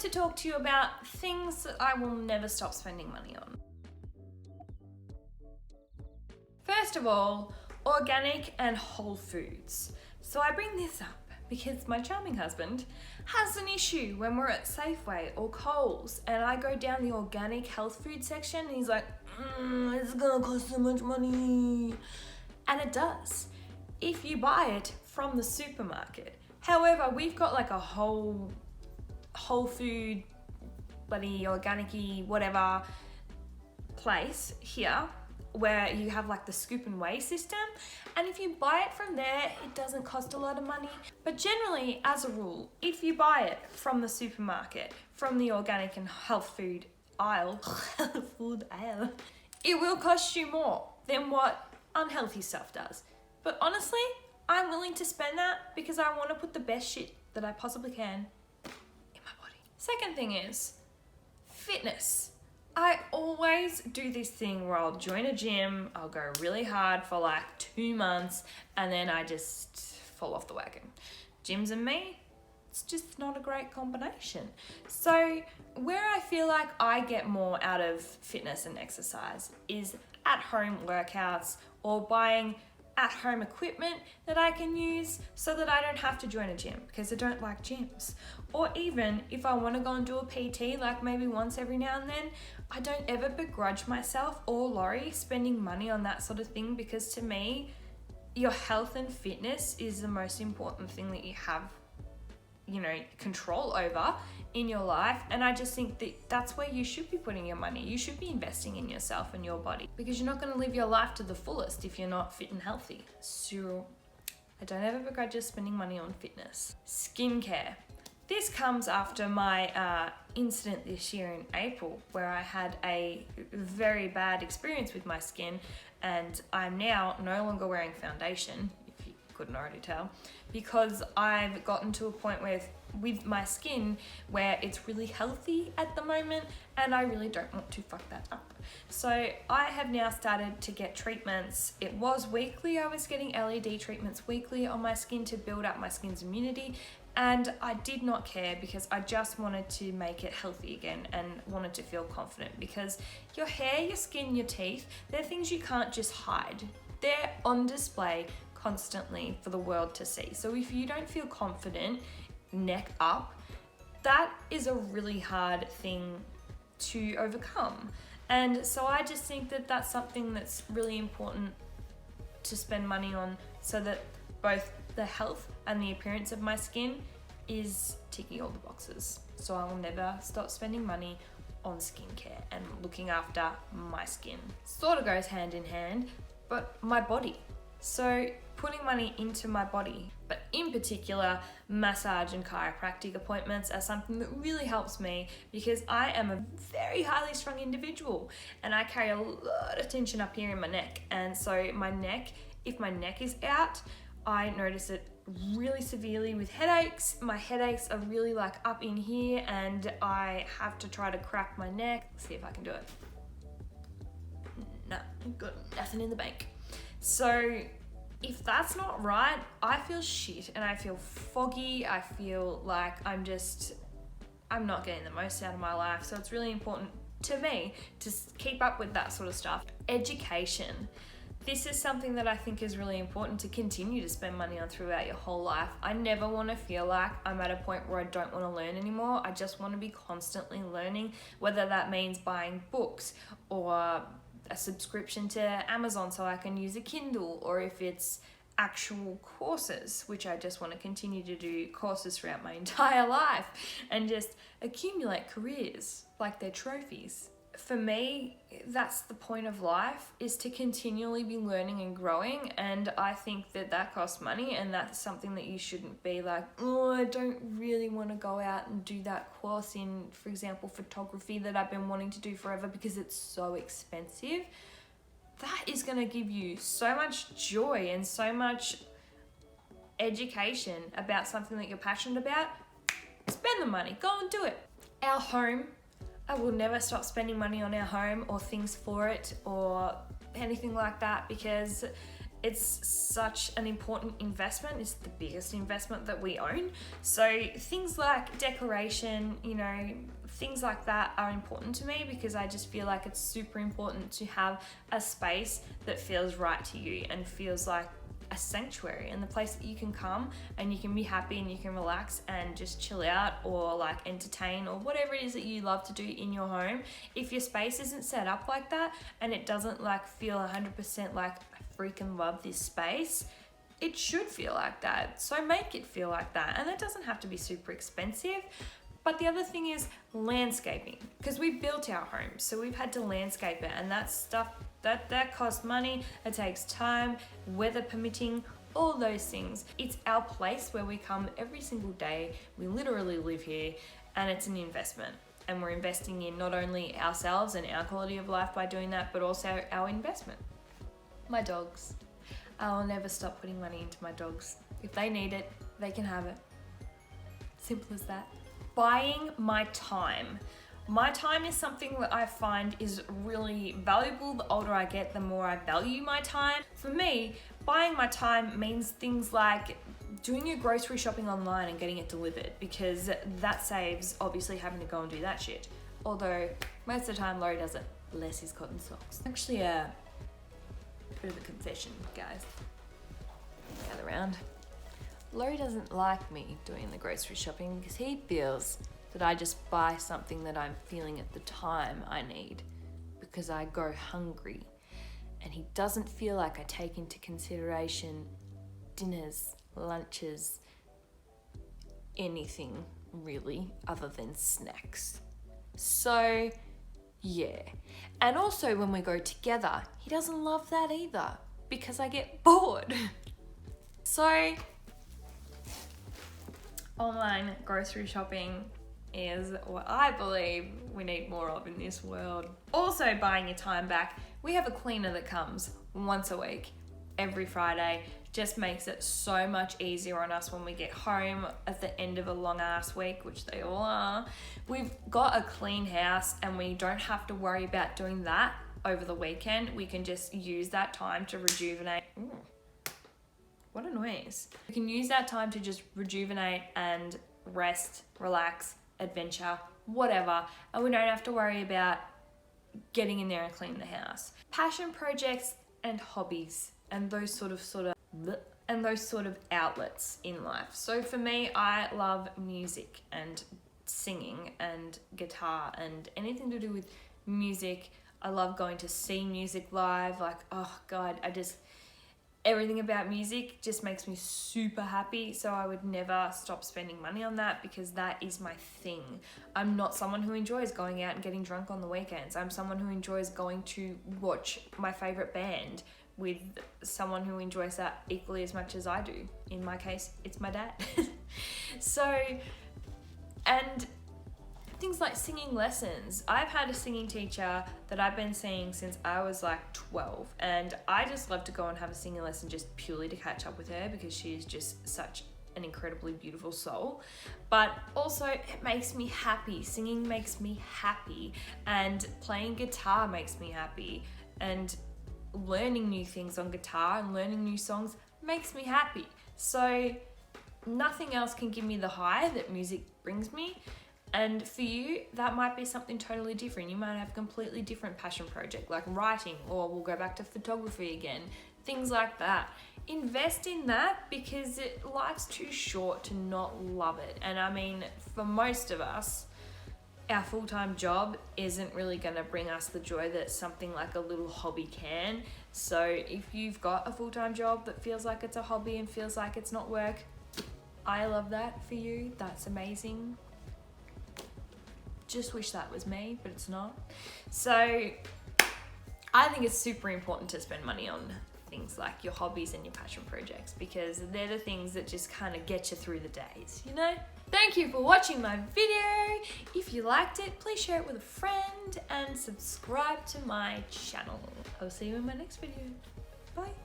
to talk to you about things that I will never stop spending money on. First of all, organic and whole foods. So I bring this up because my charming husband has an issue when we're at Safeway or Coles and I go down the organic health food section and he's like, it's gonna cost so much money. And it does, if you buy it from the supermarket. However, we've got like a whole food, bloody organic-y, whatever place here where you have like the scoop and weigh system, and if you buy it from there it doesn't cost a lot of money. But generally, as a rule, if you buy it from the supermarket, from the organic and health food aisle it will cost you more than what unhealthy stuff does. But honestly, I'm willing to spend that because I want to put the best shit that I possibly can in my body. Second thing is fitness. I always do this thing where I'll join a gym, I'll go really hard for like 2 months, and then I just fall off the wagon. Gyms and me, it's just not a great combination. So where I feel like I get more out of fitness and exercise is at home workouts or buying at-home equipment that I can use so that I don't have to join a gym because I don't like gyms. Or even if I want to go and do a PT like maybe once every now and then, I don't ever begrudge myself or Laurie spending money on that sort of thing, because to me, your health and fitness is the most important thing that you have, control over in your life. And I just think that that's where you should be putting your money. You should be investing in yourself and your body, because you're not going to live your life to the fullest if you're not fit and healthy. So I don't ever begrudge spending money on fitness. Skincare. This comes after my incident this year in April where I had a very bad experience with my skin, and I'm now no longer wearing foundation, if you couldn't already tell, because I've gotten to a point with my skin where it's really healthy at the moment and I really don't want to fuck that up. So I have now started to get treatments. It was weekly. I was getting LED treatments weekly on my skin to build up my skin's immunity, and I did not care because I just wanted to make it healthy again and wanted to feel confident, because your hair, your skin, your teeth, they're things you can't just hide. They're on display constantly for the world to see. So if you don't feel confident, neck up, that is a really hard thing to overcome. And so I just think that that's something that's really important to spend money on, so that both the health and the appearance of my skin is ticking all the boxes. So I will never stop spending money on skincare and looking after my skin. Sort of goes hand in hand, but my body. So putting money into my body, but in particular, massage and chiropractic appointments are something that really helps me, because I am a very highly strung individual and I carry a lot of tension up here in my neck. And so my neck, if my neck is out, I notice it really severely with headaches. My headaches are really like up in here and I have to try to crack my neck. Let's see if I can do it. No, I've got nothing in the bank. So if that's not right, I feel shit and I feel foggy. I feel like I'm not getting the most out of my life. So it's really important to me to keep up with that sort of stuff. Education. This is something that I think is really important to continue to spend money on throughout your whole life. I never want to feel like I'm at a point where I don't want to learn anymore. I just want to be constantly learning, whether that means buying books or a subscription to Amazon so I can use a Kindle, or if it's actual courses, which I just want to continue to do courses throughout my entire life and just accumulate careers like they're trophies. For me, that's the point of life, is to continually be learning and growing, and I think that costs money, and that's something that you shouldn't be like, oh, I don't really want to go out and do that course in, for example, photography that I've been wanting to do forever because it's so expensive. That is going to give you so much joy and so much education about something that you're passionate about. Spend the money, go and do it. Our home, I will never stop spending money on our home or things for it or anything like that, because it's such an important investment. It's the biggest investment that we own. So things like decoration, you know, things like that are important to me because I just feel like it's super important to have a space that feels right to you and feels like a sanctuary and the place that you can come and you can be happy and you can relax and just chill out or like entertain or whatever it is that you love to do in your home. If your space isn't set up like that and it doesn't like feel 100% like I freaking love this space, it should feel like that. So make it feel like that, and it doesn't have to be super expensive. But the other thing is landscaping, because we built our home, so we've had to landscape it, and that stuff that costs money, it takes time, weather permitting, all those things. It's our place where we come every single day. We literally live here, and it's an investment. And we're investing in not only ourselves and our quality of life by doing that, but also our investment. My dogs. I'll never stop putting money into my dogs. If they need it, they can have it. Simple as that. Buying my time. My time is something that I find is really valuable. The older I get, the more I value my time. For me, buying my time means things like doing your grocery shopping online and getting it delivered, because that saves obviously having to go and do that shit. Although most of the time Laurie does it, bless his cotton socks. Actually a bit of a confession, guys. Gather around. Laurie doesn't like me doing the grocery shopping because he feels that I just buy something that I'm feeling at the time I need because I go hungry. And he doesn't feel like I take into consideration dinners, lunches, anything really other than snacks. So yeah. And also when we go together, he doesn't love that either because I get bored. So online grocery shopping is what I believe we need more of in this world. Also, buying your time back. We have a cleaner that comes once a week, every Friday. Just makes it so much easier on us when we get home at the end of a long ass week, which they all are. We've got a clean house and we don't have to worry about doing that over the weekend. We can just use that time to rejuvenate. Ooh. What a noise. We can use that time to just rejuvenate and rest, relax, adventure, whatever, and we don't have to worry about getting in there and cleaning the house. Passion projects and hobbies and those sort of outlets in life. So for me, I love music and singing and guitar and anything to do with music. I love going to see music live. Like, oh God, everything about music just makes me super happy. So I would never stop spending money on that because that is my thing. I'm not someone who enjoys going out and getting drunk on the weekends. I'm someone who enjoys going to watch my favorite band with someone who enjoys that equally as much as I do. In my case, it's my dad. So, and things like singing lessons. I've had a singing teacher that I've been seeing since I was like 12, and I just love to go and have a singing lesson just purely to catch up with her because she is just such an incredibly beautiful soul. But also it makes me happy. Singing makes me happy, and playing guitar makes me happy, and learning new things on guitar and learning new songs makes me happy. So nothing else can give me the high that music brings me. And for you, that might be something totally different. You might have a completely different passion project, like writing, or we'll go back to photography again, things like that. Invest in that because life's too short to not love it. And I mean, for most of us, our full-time job isn't really going to bring us the joy that something like a little hobby can. So if you've got a full-time job that feels like it's a hobby and feels like it's not work, I love that for you. That's amazing. Just wish that was me, but it's not. So I think it's super important to spend money on things like your hobbies and your passion projects because they're the things that just kind of get you through the days, you know? Thank you for watching my video. If you liked it, please share it with a friend and subscribe to my channel. I'll see you in my next video. Bye.